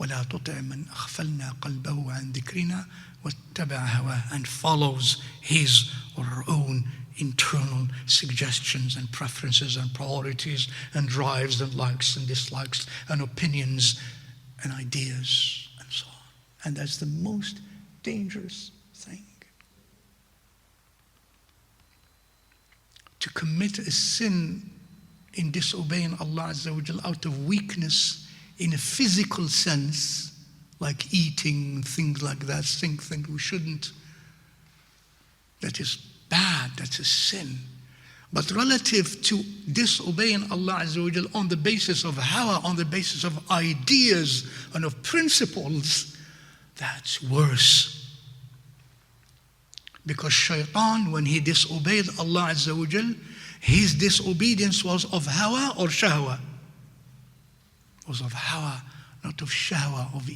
وَلَا تُطِعْ مَنْ أَغْفَلْنَا قَلْبَهُ عَنْ ذِكْرِنَا وَاتَّبَعَ هَوَاهُ, and follows his or her own internal suggestions and preferences and priorities and drives and likes and dislikes and opinions and ideas and so on. And that's the most dangerous thing. To commit a sin in disobeying Allah Azza wa Jal out of weakness in a physical sense, like eating, things like that, things we shouldn't, that is bad, that's a sin. But relative to disobeying Allah Azza wa Jal on the basis of hawa, on the basis of ideas and of principles, that's worse. Because shaitan, when he disobeyed Allah Azza wa Jal, his disobedience was of hawa or shahwa? Was of hawa, not of shahwa, of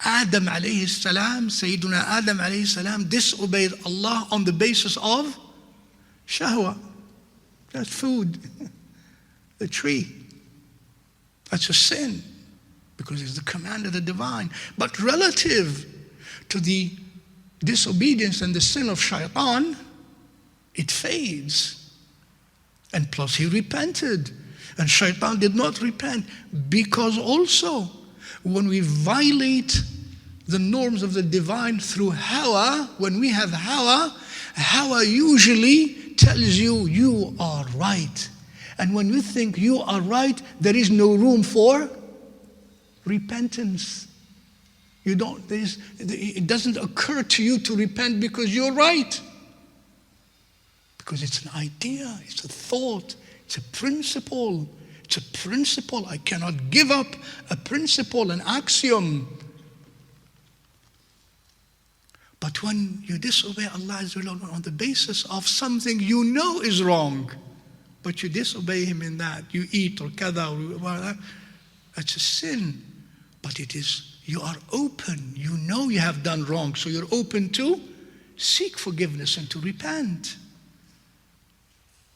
Adam alayhi salam, Sayyiduna Adam alayhi salam disobeyed Allah on the basis of shahwa. That's food, the tree. That's a sin because it's the command of the divine. But relative to the disobedience and the sin of shaitan, it fades. And plus he repented. And shaitan did not repent because also when we violate the norms of the divine through hawa, when we have hawa, hawa usually tells you, you are right. And when you think you are right, there is no room for repentance. It doesn't occur to you to repent because you're right. Because it's an idea, it's a thought, it's a principle. It's a principle. I cannot give up a principle, an axiom. But when you disobey Allah on the basis of something you know is wrong, but you disobey Him in that, you eat or kada or whatever, that's a sin. But it is, you are open. You know you have done wrong, so you're open to seek forgiveness and to repent.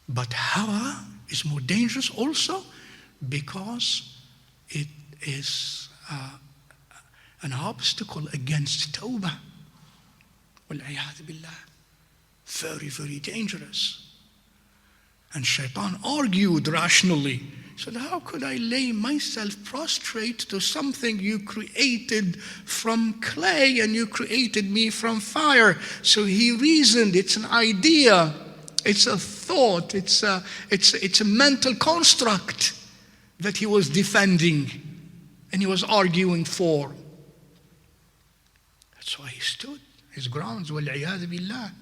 But hawa is more dangerous also because it is an obstacle against Tawba. Wal-'iyadhu billah. Very, very dangerous. And shaitan argued rationally. He said, how could I lay myself prostrate to something you created from clay and you created me from fire? So he reasoned, it's an idea, it's a thought, it's a mental construct that he was defending and he was arguing for. That's why he stood his grounds, wal-'iyadhu billah.